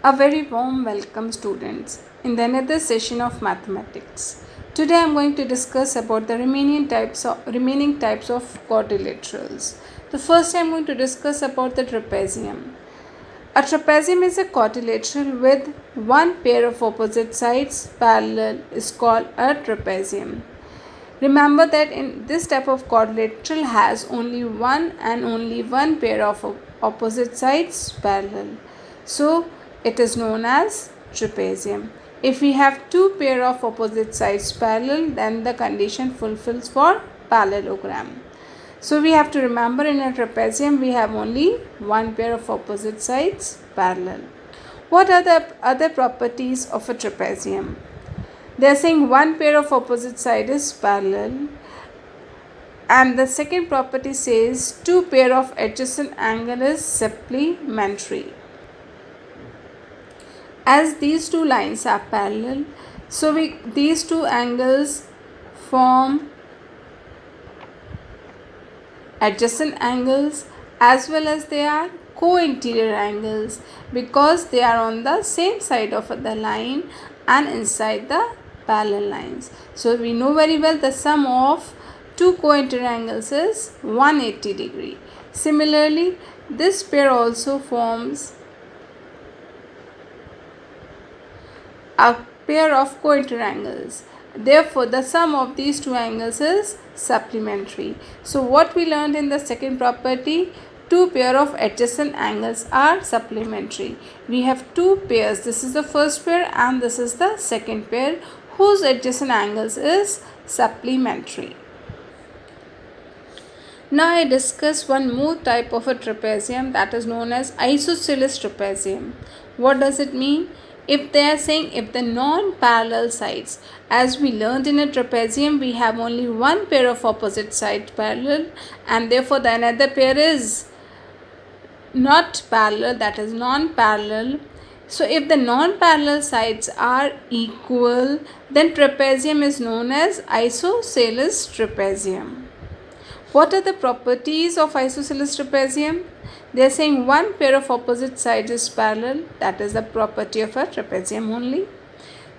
A very warm welcome, students, in the another session of mathematics. Today I am going to discuss about the remaining types of quadrilaterals. The first I am going to discuss about the trapezium. A trapezium is a quadrilateral with one pair of opposite sides parallel is called a trapezium. Remember that in this type of quadrilateral has only one pair of opposite sides parallel. So it is known as trapezium. If we have two pair of opposite sides parallel, then the condition fulfills for parallelogram. So we have to remember in a trapezium we have only one pair of opposite sides parallel. What are the other properties of a trapezium? They are saying one pair of opposite side is parallel, and the second property says two pair of adjacent angle is supplementary. As these two lines are parallel, so these two angles form adjacent angles as well as they are co-interior angles because they are on the same side of the line and inside the parallel lines. So we know very well the sum of two co-interior angles is 180 degree. Similarly, this pair also forms a pair of co-interior angles. Therefore, the sum of these two angles is supplementary. So, what we learned in the second property, two pair of adjacent angles are supplementary. We have two pairs. This is the first pair and this is the second pair whose adjacent angles is supplementary. Now I discuss one more type of a trapezium, that is known as isosceles trapezium. What does it mean? If they are saying if the non-parallel sides, as we learned in a trapezium, we have only one pair of opposite sides parallel and therefore the another pair is not parallel, that is non-parallel. So if the non-parallel sides are equal, then trapezium is known as isosceles trapezium. What are the properties of isosceles trapezium? They are saying one pair of opposite sides is parallel, that is the property of a trapezium only.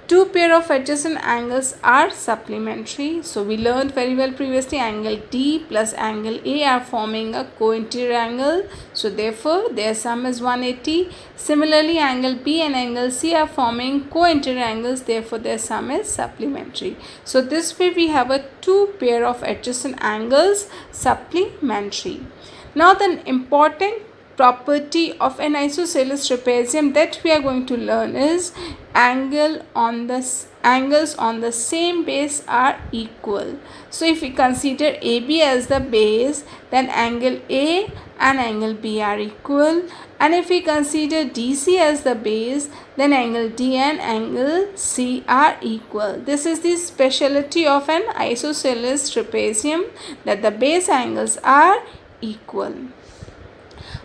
Two pair of adjacent angles are supplementary. So we learned very well previously angle D plus angle A are forming a co-interior angle. So therefore their sum is 180. Similarly, angle B and angle C are forming co-interior angles. Therefore their sum is supplementary. So this way we have a two pair of adjacent angles supplementary. Now the important property of an isosceles trapezium that we are going to learn is angles on the same base are equal. So if we consider AB as the base, then angle A and angle B are equal, and if we consider DC as the base, then angle D and angle C are equal. This is the speciality of an isosceles trapezium, that the base angles are equal.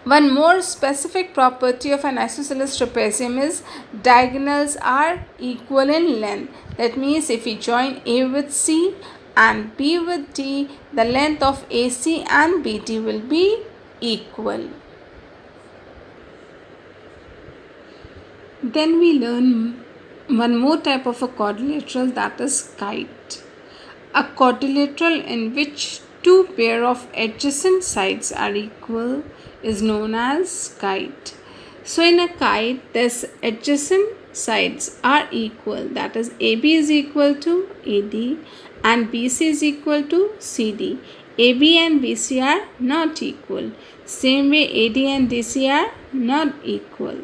One more specific property of an isosceles trapezium is diagonals are equal in length. That means if we join A with C and B with D, the length of AC and BD will be equal. Then we learn one more type of a quadrilateral, that is kite. A quadrilateral in which two pair of adjacent sides are equal is known as kite. So in a kite, this adjacent sides are equal, that is AB is equal to AD and BC is equal to CD. AB and BC are not equal. Same way AD and DC are not equal.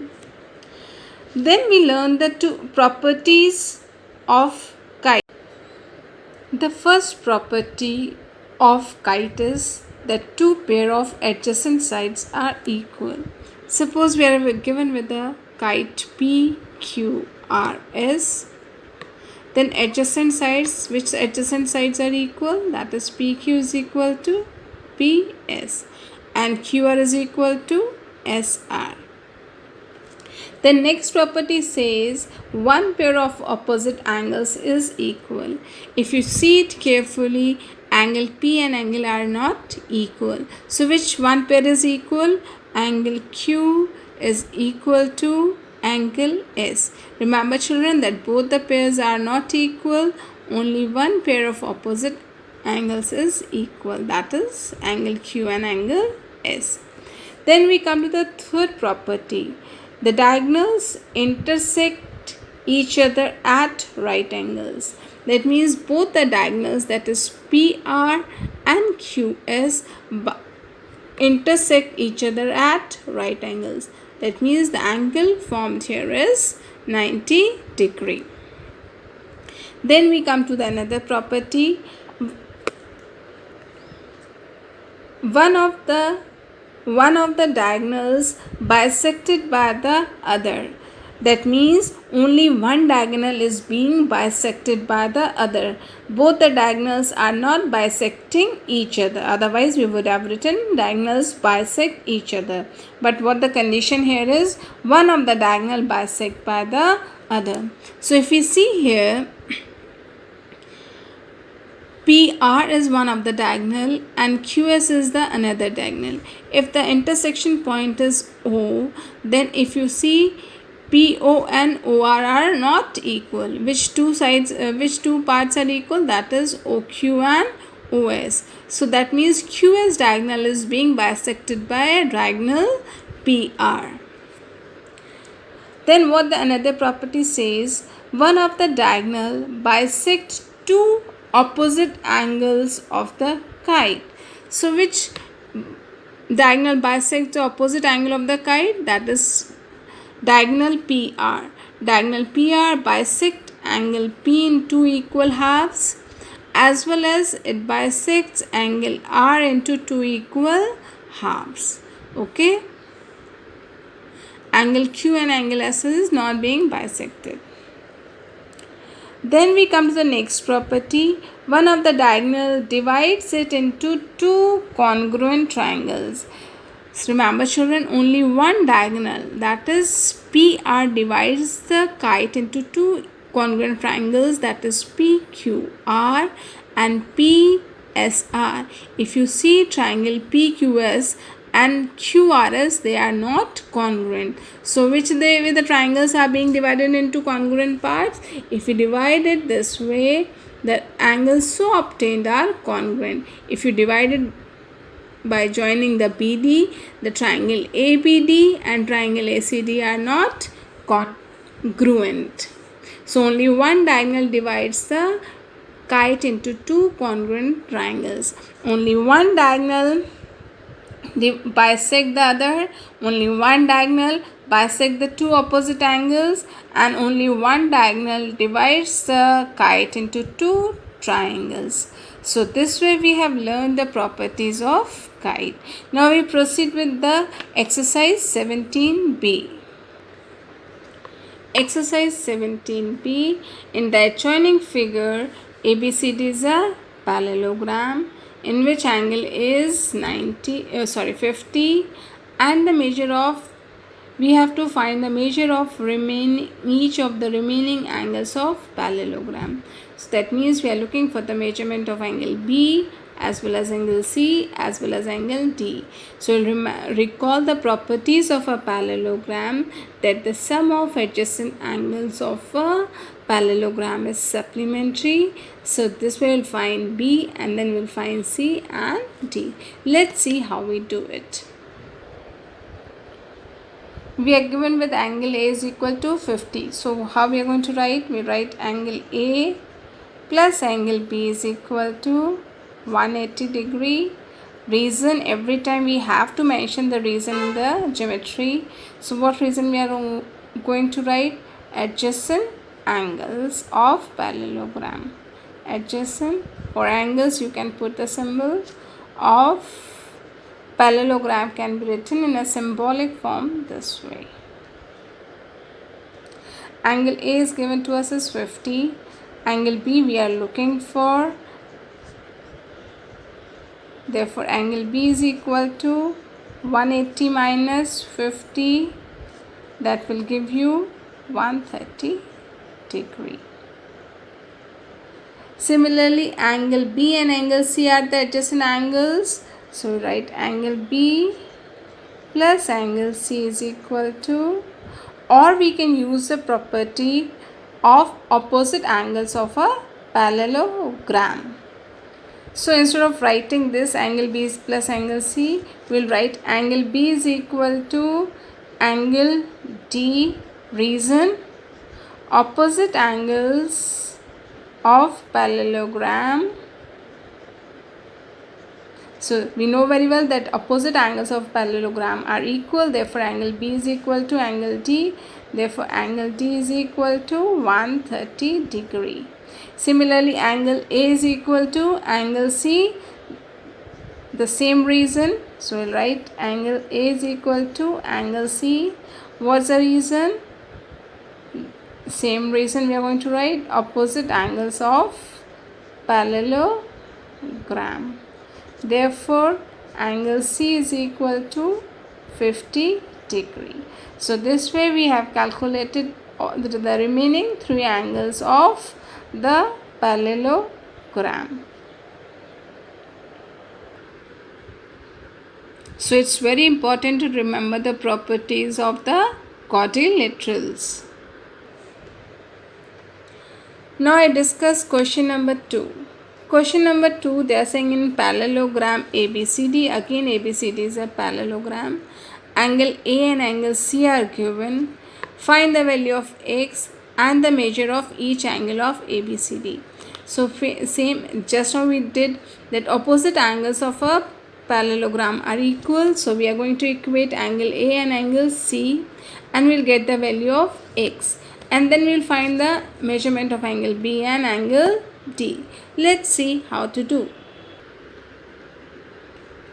Then we learn the two properties of kite. The first property of kite is that two pair of adjacent sides are equal. Suppose we are given with a kite PQRS, then adjacent sides, which adjacent sides are equal, that is PQ is equal to PS and QR is equal to SR. The next property says one pair of opposite angles is equal. If you see it carefully, angle P and angle R are not equal. So which one pair is equal? Angle Q is equal to angle S. Remember children that both the pairs are not equal. Only one pair of opposite angles is equal, that is angle Q and angle S. Then we come to the third property. The diagonals intersect each other at right angles. That means both the diagonals, that is PR and QS, intersect each other at right angles. That means the angle formed here is 90 degree. Then we come to the another property. One of the diagonals bisected by the other. That means only one diagonal is being bisected by the other. Both the diagonals are not bisecting each other. Otherwise, we would have written diagonals bisect each other. But what the condition here is, one of the diagonal bisect by the other. So, if we see here, PR is one of the diagonal and QS is the another diagonal. If the intersection point is O, then if you see PO and OR are not equal. Which two parts are equal? That is OQ and OS. So that means QS diagonal is being bisected by a diagonal PR. Then what the another property says, one of the diagonal bisects two opposite angles of the kite. So which diagonal bisects the opposite angle of the kite? That is diagonal PR. Diagonal PR bisect angle P in two equal halves, as well as it bisects angle R into two equal halves. Okay. Angle Q and angle S is not being bisected. Then we come to the next property. One of the diagonal divides it into two congruent triangles. So remember children, only one diagonal, that is PR, divides the kite into two congruent triangles, that is PQR and PSR. If you see triangle PQS and QRS, they are not congruent. So which way the triangles are being divided into congruent parts? If we divide it this way, the angles so obtained are congruent. If you divide it by joining the BD, the triangle ABD and triangle ACD are not congruent. So only one diagonal divides the kite into two congruent triangles. Only one diagonal bisect the other, only one diagonal bisect the two opposite angles, and only one diagonal divides the kite into two triangles. So this way we have learned the properties of kite. Now we proceed with the exercise 17b. Exercise 17b, in the adjoining figure, ABCD is a parallelogram in which angle is 50, and the measure of, we have to find the measure of each of the remaining angles of parallelogram. So that means we are looking for the measurement of angle B as well as angle C as well as angle D. So recall the properties of a parallelogram, that the sum of adjacent angles of a parallelogram is supplementary. So this way we'll find B and then we'll find C and D. Let's see how we do it. We are given with angle A is equal to 50. So how we are going to write? We write angle A plus angle B is equal to 180 degree. Reason, every time we have to mention the reason in the geometry. So what reason we are going to write? Adjacent angles of parallelogram. Adjacent, for angles you can put the symbol of parallelogram, can be written in a symbolic form this way. Angle A is given to us as 50. Angle B we are looking for. Therefore, angle B is equal to 180 minus 50. That will give you 130 degree. Similarly, angle B and angle C are the adjacent angles. So, write angle B plus angle C is equal to or we can use the property of opposite angles of a parallelogram. So instead of writing this angle B is plus angle C, we will write angle B is equal to angle D. Reason, opposite angles of parallelogram. So we know very well that opposite angles of parallelogram are equal, therefore angle B is equal to angle D, therefore angle D is equal to 130 degree. Similarly, angle A is equal to angle C, the same reason. So we'll write angle A is equal to angle C. What's the reason? Same reason we are going to write opposite angles of parallelogram. Therefore, angle C is equal to 50 degree. So this way we have calculated the remaining three angles of the parallelogram. So it's very important to remember the properties of the quadrilaterals. Now I discuss question number 2. Question number 2, they are saying in parallelogram ABCD, again ABCD is a parallelogram, angle A and angle C are given, find the value of x and the measure of each angle of ABCD. So same, just now we did that opposite angles of a parallelogram are equal, so we are going to equate angle A and angle C and we'll get the value of x, and then we'll find the measurement of angle B and angle D. Let's see how to do.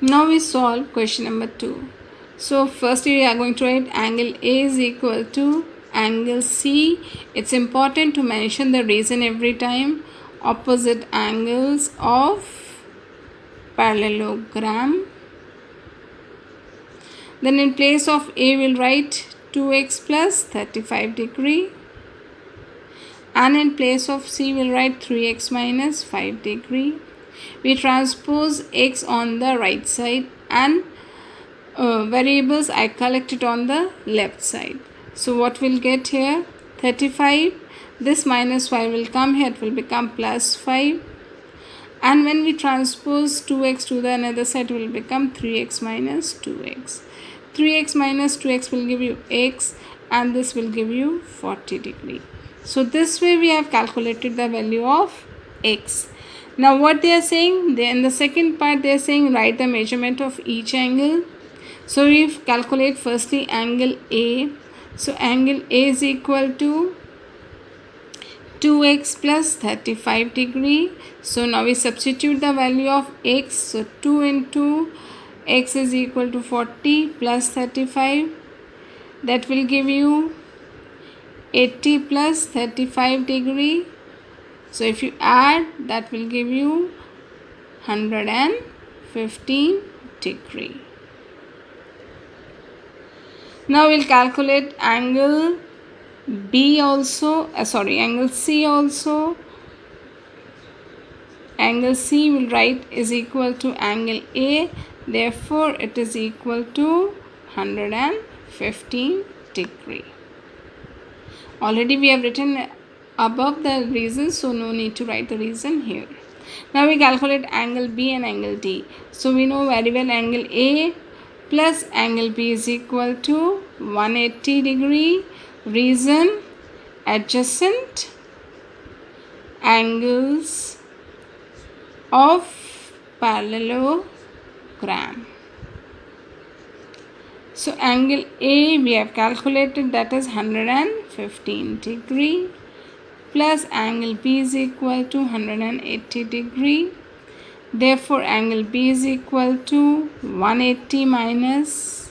Now we solve question number 2. So firstly we are going to write angle A is equal to angle C. It's important to mention the reason every time. Opposite angles of parallelogram. Then in place of A we'll write 2x plus 35 degree. And in place of C we'll write 3x minus 5 degree. We transpose x on the right side and variables I collected on the left side. So what we'll get here, 35, this minus 5 will come here, it will become plus 5. And when we transpose 2x to the another side, it will become 3x minus 2x. 3x minus 2x will give you x and this will give you 40 degree. So this way we have calculated the value of x. Now what they are saying, in the second part they are saying write the measurement of each angle. So we calculate firstly angle A. So angle A is equal to 2x plus 35 degree. So now we substitute the value of x. So 2 into x is equal to 40 plus 35. That will give you 80 plus 35 degree. So if you add, that will give you 115 degree. Now we'll calculate angle B also, angle C also. Angle C will write is equal to angle A, therefore it is equal to 115 degree. Already we have written above the reason, so no need to write the reason here. Now we calculate angle B and angle D. So we know very well angle A plus angle B is equal to 180 degree. Reason, adjacent angles of parallelogram. So angle A we have calculated, that is 115 degree, plus angle B is equal to 180 degree. Therefore angle B is equal to 180 minus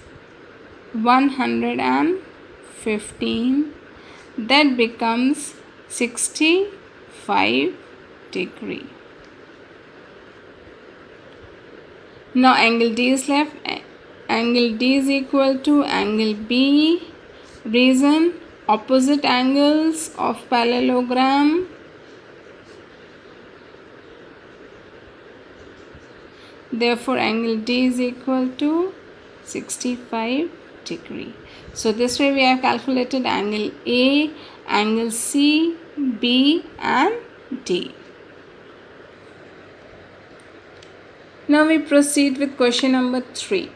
115, that becomes 65 degree. Now angle D is left. Angle D is equal to angle B. Reason, opposite angles of parallelogram. Therefore angle D is equal to 65 degree. So this way we have calculated angle A, angle C, B and D. Now we proceed with question number 3.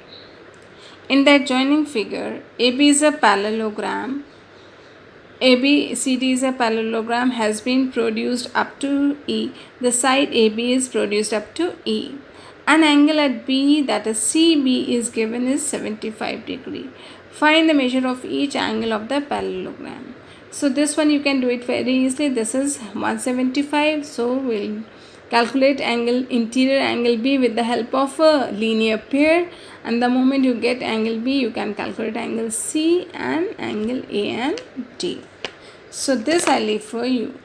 In the adjoining figure, AB is a parallelogram. ABCD is a parallelogram has been produced up to E. The side AB is produced up to E. An angle at B, that is CB, is given is 75 degree. Find the measure of each angle of the parallelogram. So this one you can do it very easily. This is 175. So we'll calculate angle interior angle B with the help of a linear pair, and the moment you get angle B you can calculate angle C and angle A and D. So this I leave for you.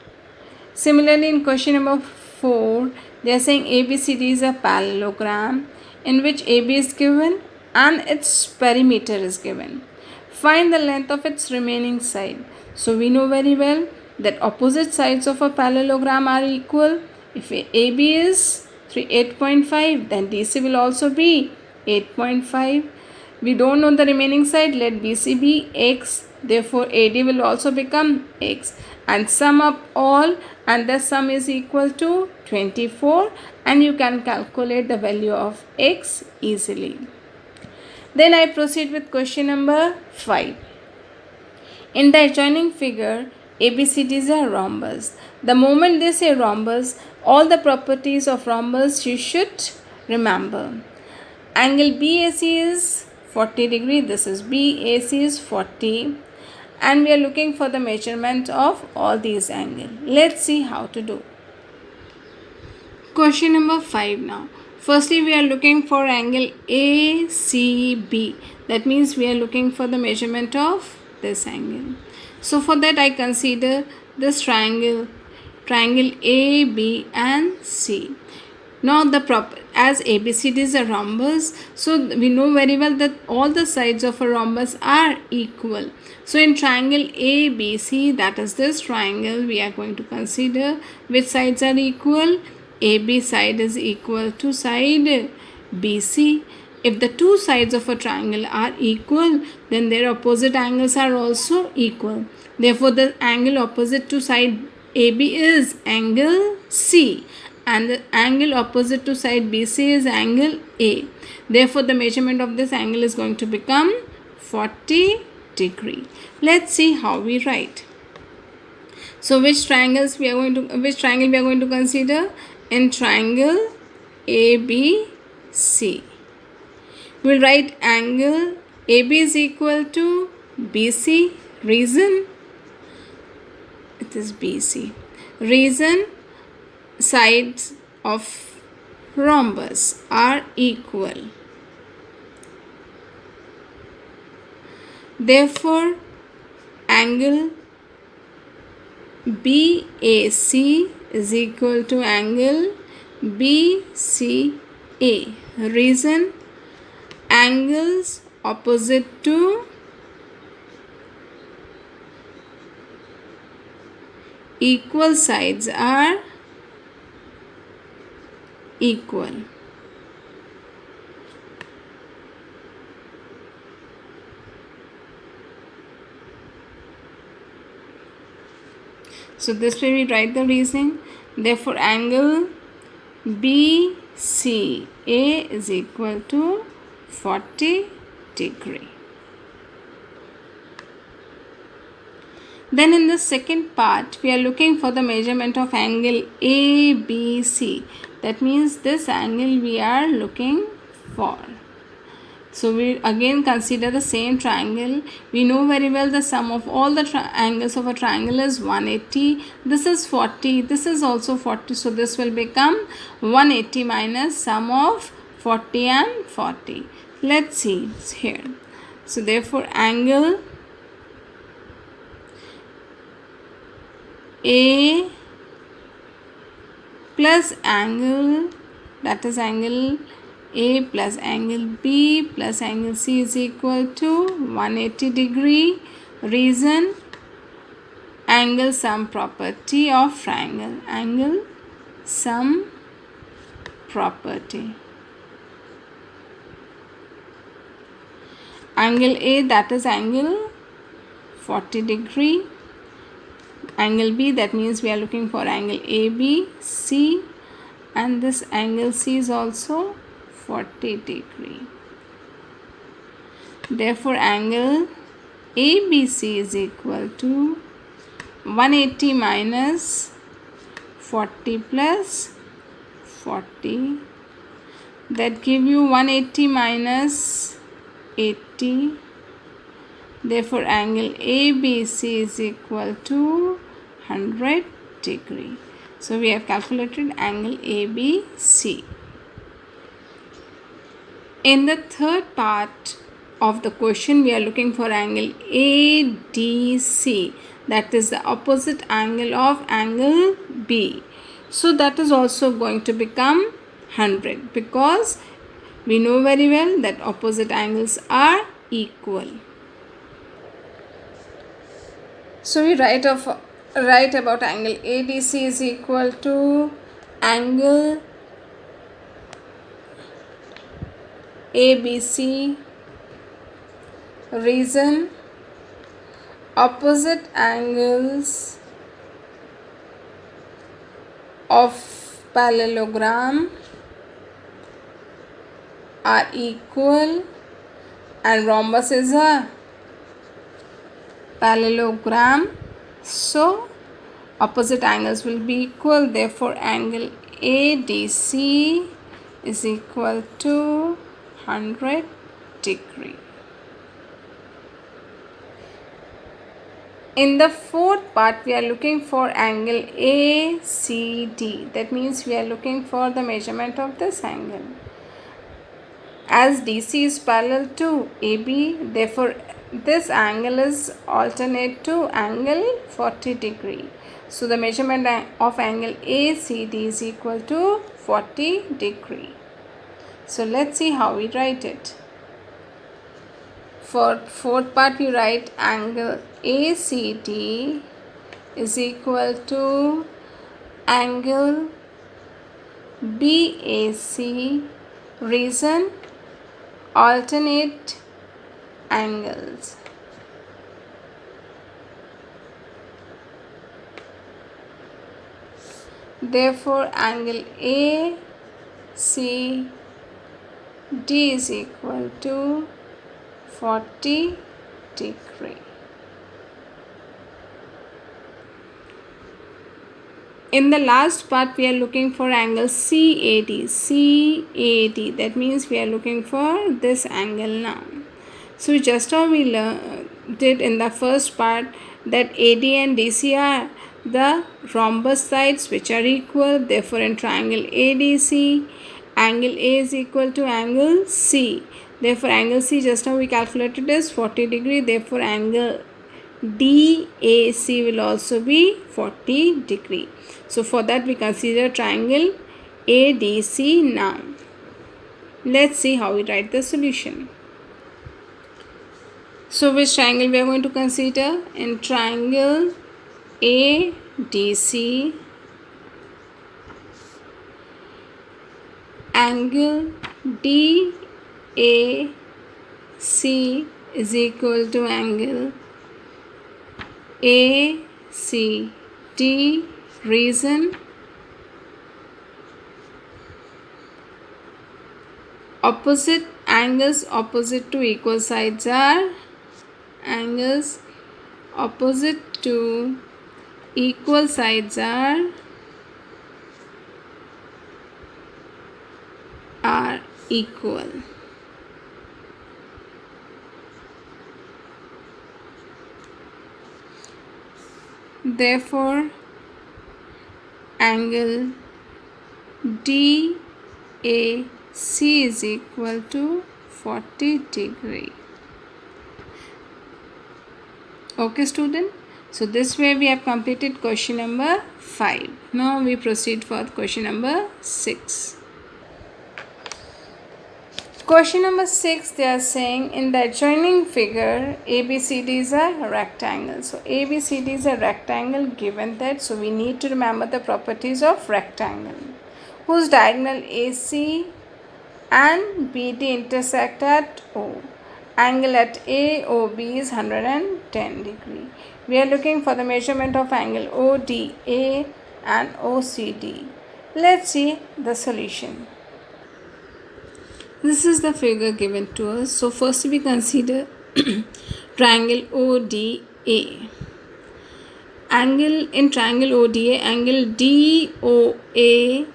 Similarly, in question number 4, they are saying ABCD is a parallelogram in which AB is given and its perimeter is given. Find the length of its remaining side. So we know very well that opposite sides of a parallelogram are equal. If AB is 8.5, then DC will also be 8.5. We don't know the remaining side. Let BC be X. Therefore, AD will also become X. And sum up all, and the sum is equal to 24. And you can calculate the value of X easily. Then I proceed with question number 5. In the adjoining figure, ABCD is a rhombus. The moment they say rhombus, all the properties of rhombus you should remember. Angle BAC is 40 degree. This is BAC is 40. And we are looking for the measurement of all these angles. Let's see how to do. Question number 5 now. Firstly, we are looking for angle ACB. That means we are looking for the measurement of this angle. So for that I consider this triangle A, B and C. Now as ABCD is a rhombus, so we know very well that all the sides of a rhombus are equal. So in triangle ABC, that is this triangle, we are going to consider which sides are equal. AB side is equal to side BC. If the two sides of a triangle are equal, then their opposite angles are also equal. Therefore, the angle opposite to side AB is angle C, and the angle opposite to side BC is angle A. Therefore, the measurement of this angle is going to become 40 degree. Let's see how we write. So, which triangle we are going to consider? In triangle ABC, we will write angle AB is equal to BC. Reason? It is BC. Reason? Sides of rhombus are equal. Therefore, angle BAC is equal to angle BCA. Reason? Angles opposite to equal sides are equal. So this way we write the reasoning. Therefore, angle BCA is equal to 40 degree. Then in the second part, we are looking for the measurement of angle ABC. That means this angle we are looking for. So we again consider the same triangle. We know very well the sum of all the angles of a triangle is 180. This is 40. This is also 40. So this will become 180 minus sum of 40 and 40. Let's see here. So therefore angle A plus angle, that is angle A plus angle B plus angle C is equal to 180 degree. Reason? Angle sum property of triangle. Angle sum property. Angle A, that is angle 40 degree. Angle B, that means we are looking for angle ABC, and this angle C is also 40 degree. Therefore angle ABC is equal to 180 minus 40 plus 40, that give you 180 minus 80. Therefore angle ABC is equal to 100 degree. So we have calculated angle ABC. In the third part of the question, we are looking for angle ADC, that is the opposite angle of angle B. So that is also going to become 100, because we know very well that opposite angles are equal. So we write about angle ADC is equal to angle ABC. Reason: opposite angles of parallelogram are equal, and rhombus is a parallelogram, so opposite angles will be equal. Therefore angle ADC is equal to 100 degree. In the fourth part, we are looking for angle ACD. That means we are looking for the measurement of this angle. As DC is parallel to AB, therefore this angle is alternate to angle 40 degree. So the measurement of angle ACD is equal to 40 degree. So let's see how we write it. For fourth part, we write angle ACD is equal to angle BAC. Reason: alternate angles. Therefore angle ACD is equal to 40 degree. In the last part, we are looking for angle CAD. CAD, that means we are looking for this angle now. So just how we did in the first part, that AD and DC are the rhombus sides which are equal. Therefore in triangle ADC, angle A is equal to angle C. Therefore angle C, just now we calculated, is 40 degree. Therefore angle DAC will also be 40 degree. So for that we consider triangle ADC now. Let's see how we write the solution. So which triangle we are going to consider? In triangle ADC, angle DAC is equal to angle ACD. Reason: opposite angles opposite to equal sides are angles opposite to equal sides are equal. Therefore angle DAC is equal to 40 degree. Okay student, so this way we have completed question number 5. Now we proceed for question number 6. Question number 6, they are saying in the adjoining figure ABCD is a rectangle. So ABCD is a rectangle given that, so we need to remember the properties of rectangle, whose diagonal AC and BD intersect at O, Angle at AOB is 110 degree. We are looking for the measurement of angle ODA and OCD. Let's see the solution. This is the figure given to us. So first we consider triangle ODA. Angle in triangle ODA, angle DOA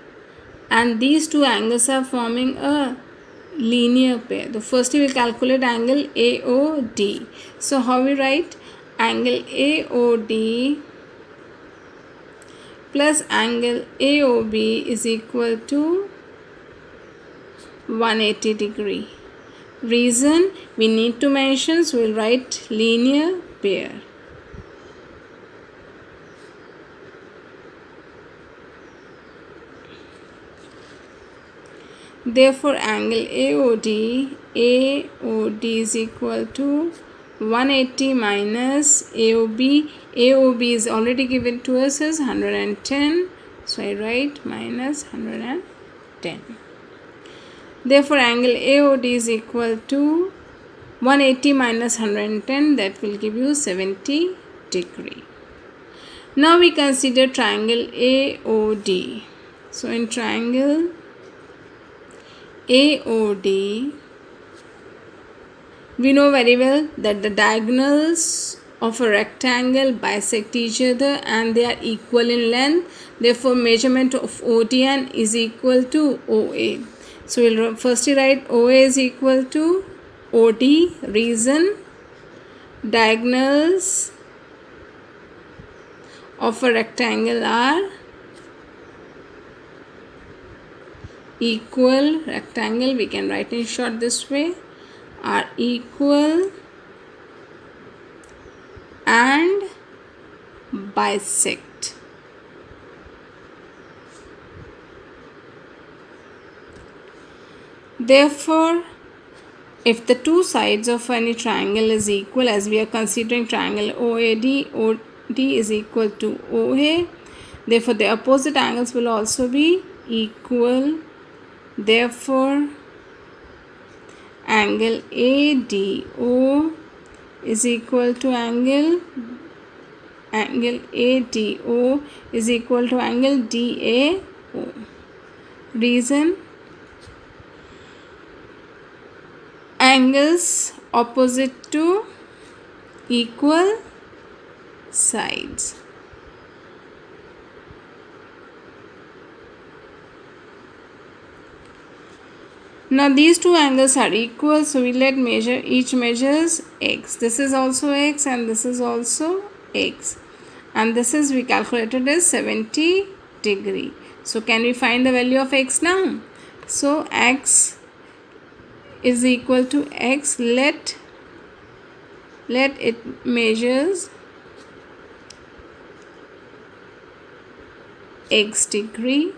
and these two angles are forming a linear pair. The first we will calculate angle AOD. So how we write? Angle AOD plus angle AOB is equal to 180 degree. Reason we need to mention, so we will write linear pair. Therefore, angle AOD is equal to 180 minus AOB. AOB is already given to us as 110. So, I write minus 110. Therefore, angle AOD is equal to 180 minus 110. That will give you 70 degree. Now, we consider triangle AOD. So, in triangle AOD, we know very well that the diagonals of a rectangle bisect each other and they are equal in length. Therefore, measurement of ODN is equal to OA. So, we will firstly write OA is equal to OD. Reason diagonals of a rectangle are equal. Rectangle we can write in short this way, are equal and bisect. Therefore, if the two sides of any triangle is equal, as we are considering triangle OD is equal to OA, therefore the opposite angles will also be equal. Therefore, angle ADO is equal to angle ADO is equal to angle DAO. Reason angles opposite to equal sides. Now these two angles are equal, so we let measure, each measures x. This is also x and this is also x. And this is we calculated as 70 degree. So can we find the value of x now? So x is equal to x. Let it measures x degree.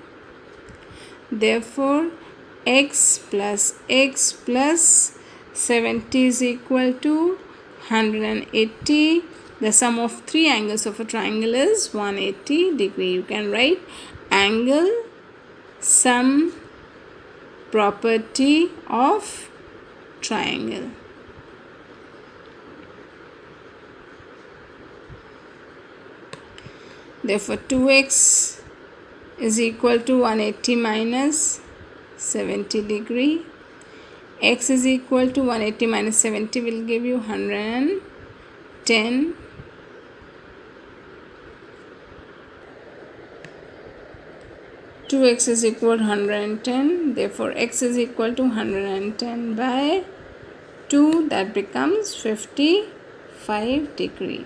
Therefore, x plus 70 is equal to 180. The sum of three angles of a triangle is 180 degree. You can write angle sum property of triangle. Therefore, 2x is equal to 180 minus 70 degree. X is equal to 180 minus 70 will give you 110. Two x is equal to 110. Therefore, x is equal to 110 by 2. That becomes 55 degree.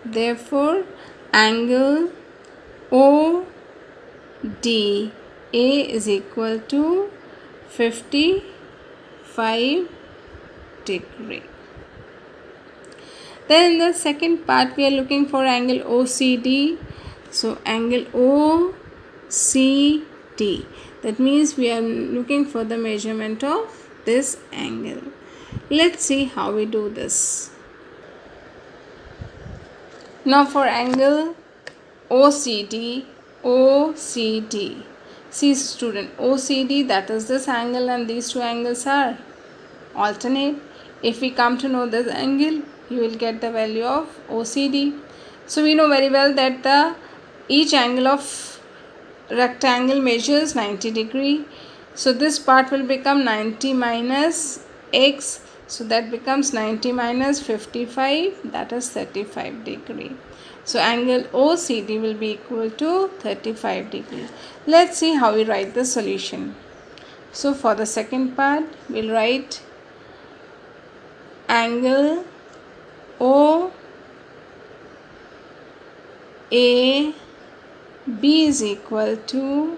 Therefore, angle ODA is equal to 55 degree. Then in the second part we are looking for angle OCD. So angle OCD, that means we are looking for the measurement of this angle. Let's see how we do this. Now for angle OCD. See student, OCD, that is this angle and these two angles are alternate. If we come to know this angle, you will get the value of OCD. So we know very well that each angle of rectangle measures 90 degree. So this part will become 90 minus x. So that becomes 90 minus 55, that is 35 degree. So angle OCD will be equal to 35 degree. Let's see how we write the solution. So for the second part, we'll write angle OAB is equal to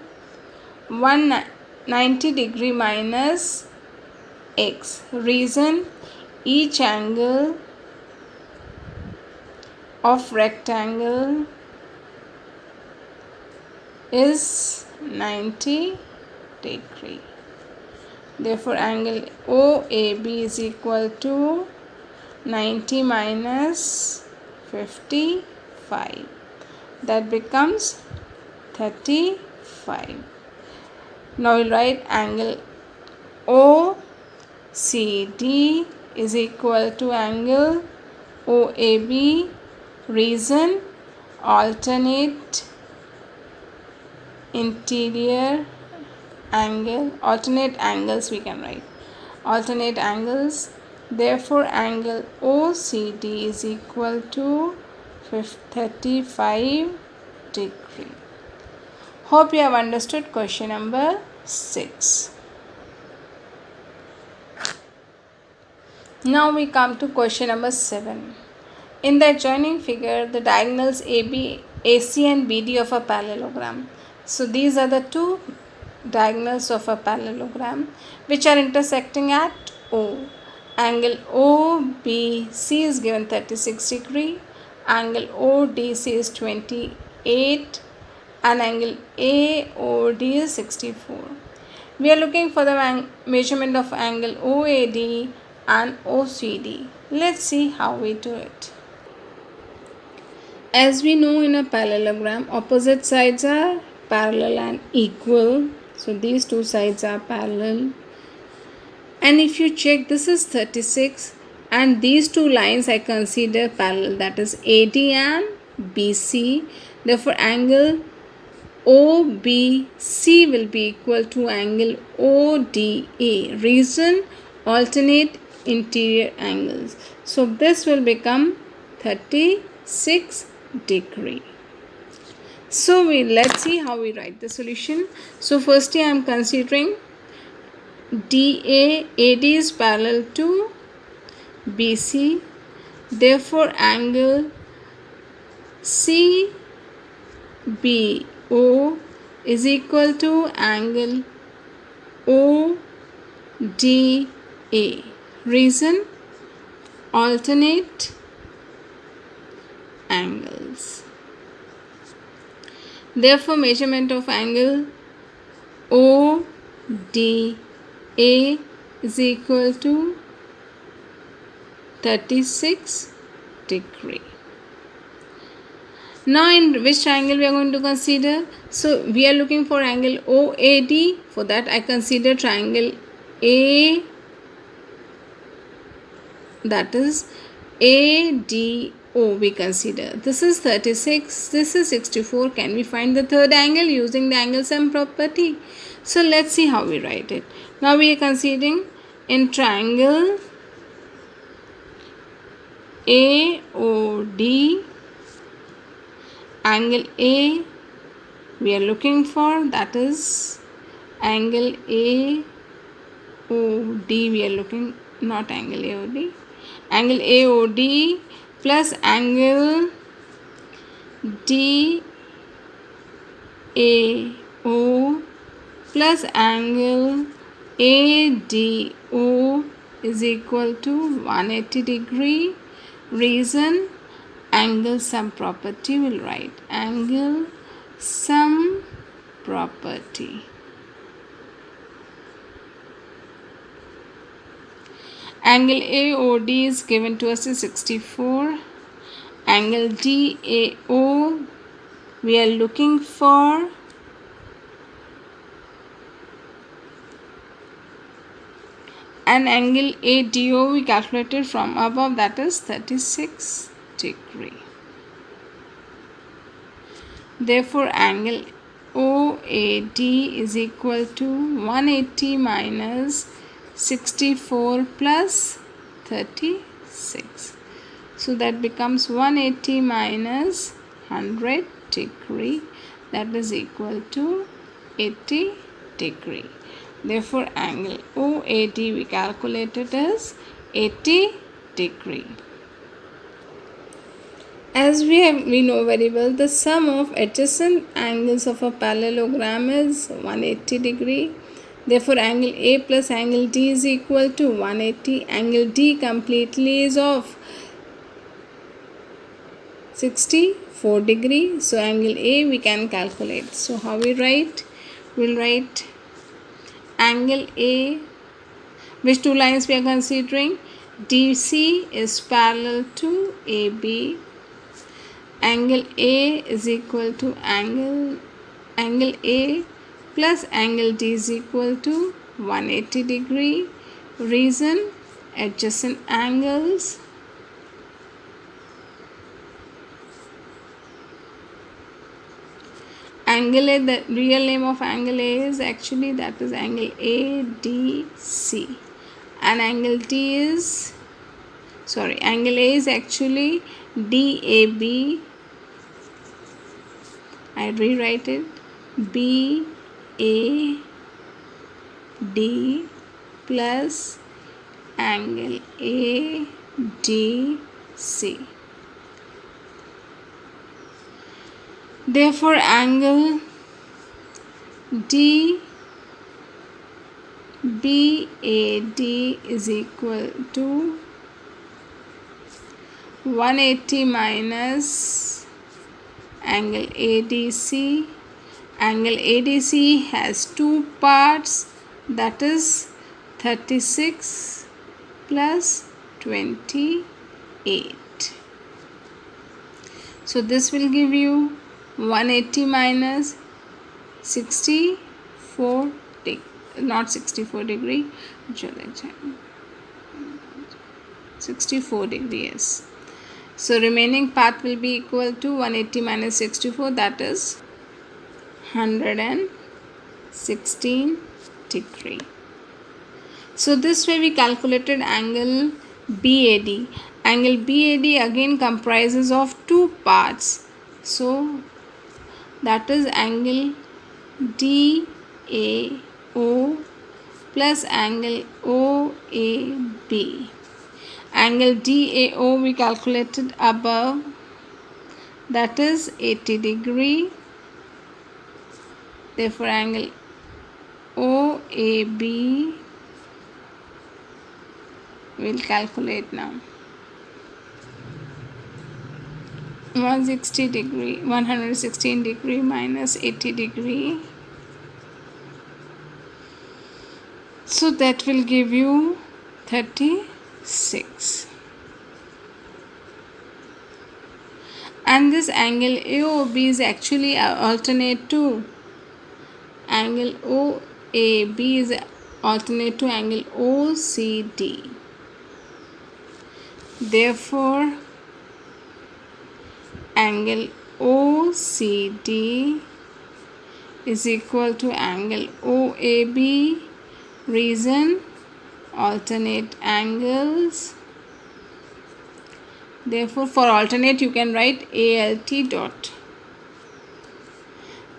190 degree minus x. Reason, each angle of rectangle is 90 degree. Therefore, angle OAB is equal to 90 minus 55. That becomes 35. Now we'll write angle OCD is equal to angle OAB. Reason, alternate interior angle, alternate angles we can write, alternate angles. Therefore, angle OCD is equal to 35 degree. Hope you have understood question number 6. Now we come to question number 7. In the adjoining figure, the diagonals AB, AC and BD of a parallelogram. So these are the two diagonals of a parallelogram which are intersecting at O. Angle OBC is given 36 degree, angle ODC is 28 and angle AOD is 64. We are looking for the measurement of angle OAD and OCD. Let's see how we do it. As we know, in a parallelogram, opposite sides are parallel and equal. So these two sides are parallel. And if you check, this is 36 and these two lines I consider parallel, that is AD and BC. Therefore, angle OBC will be equal to angle ODA. Reason, alternate interior angles. So this will become 36 degree. So let's see how we write the solution. So firstly, I am considering AD is parallel to BC. Therefore, angle CBO is equal to angle ODA. Reason, alternate angles. Therefore, measurement of angle ODA is equal to 36 degree. Now, in which triangle we are going to consider? So, we are looking for angle OAD. For that, I consider triangle A, that is ADO we consider. This is 36, this is 64. Can we find the third angle using the angle sum property? So let's see how we write it. Now we are considering in triangle AOD, angle A we are looking for, that is angle AOD we are looking, not angle AOD, angle AOD plus angle DAO plus angle ADO is equal to 180 degree. Reason, angle sum property will write angle sum property. Angle AOD is given to us as 64. Angle DAO we are looking for And angle ADO we calculated from above, that is 36 degree. Therefore, angle OAD is equal to 180 minus 64 plus 36. So that becomes 180 minus 100 degree, that is equal to 80 degree. Therefore, angle OAD we calculated as 80 degree. As we know very well, the sum of adjacent angles of a parallelogram is 180 degree. Therefore, angle A plus angle D is equal to 180. Angle D completely is of 64 degree. So, angle A we can calculate. So, how we write? We'll write angle A, which two lines we are considering? DC is parallel to AB. Angle A is equal to angle A plus angle D is equal to 180 degree. Reason, adjacent angles. Angle A, the real name of angle A is actually, that is angle ADC, and angle D is, angle A is actually DAB. I rewrite it, BAD plus angle ADC. Therefore, angle DBAD is equal to 180 minus angle ADC. Angle ADC has two parts, that is 36 plus 28. So this will give you 180 minus 64 not 64 degree, 64 degree, yes. So remaining path will be equal to 180 minus 64, that is 116 degree. So this way we calculated angle BAD. Angle BAD again comprises of two parts. So that is angle DAO plus angle OAB. Angle DAO we calculated above, that is 80 degree. Therefore, angle OAB we'll calculate now. 116 degree minus 80 degree. So that will give you 36. And this angle AOB is actually alternate to angle OAB is alternate to angle OCD. Therefore, angle OCD is equal to angle OAB. Reason, alternate angles. Therefore, for alternate you can write ALT dot.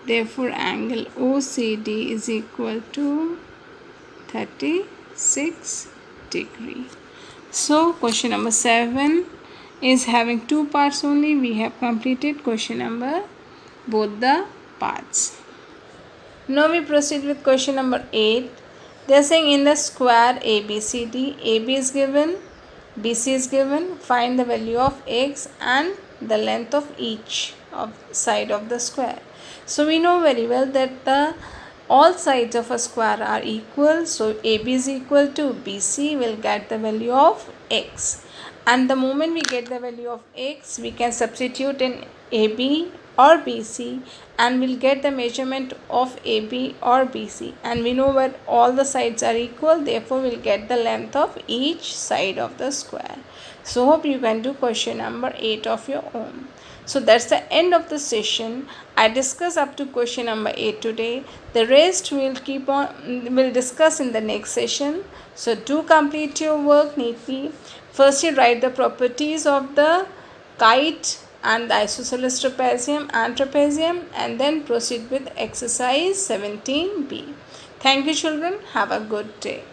Therefore, angle OCD is equal to 36 degree. So, question number 7 is having two parts only. We have completed question number both the parts. Now we proceed with question number 8. They are saying in the square ABCD, AB is given, BC is given, find the value of x and the length of each side of the square. So we know very well that all sides of a square are equal. So AB is equal to BC, will get the value of x. And the moment we get the value of x, we can substitute in AB or BC, and we'll get the measurement of AB or BC, and we know where all the sides are equal, therefore we'll get the length of each side of the square. So hope you can do question number 8 of your own. So that's the end of the session. I discuss up to question number 8 today. The rest we'll discuss in the next session. So do complete your work neatly. First you write the properties of the kite and the isosceles trapezium and trapezium, and then proceed with exercise 17b. Thank you children. Have a good day.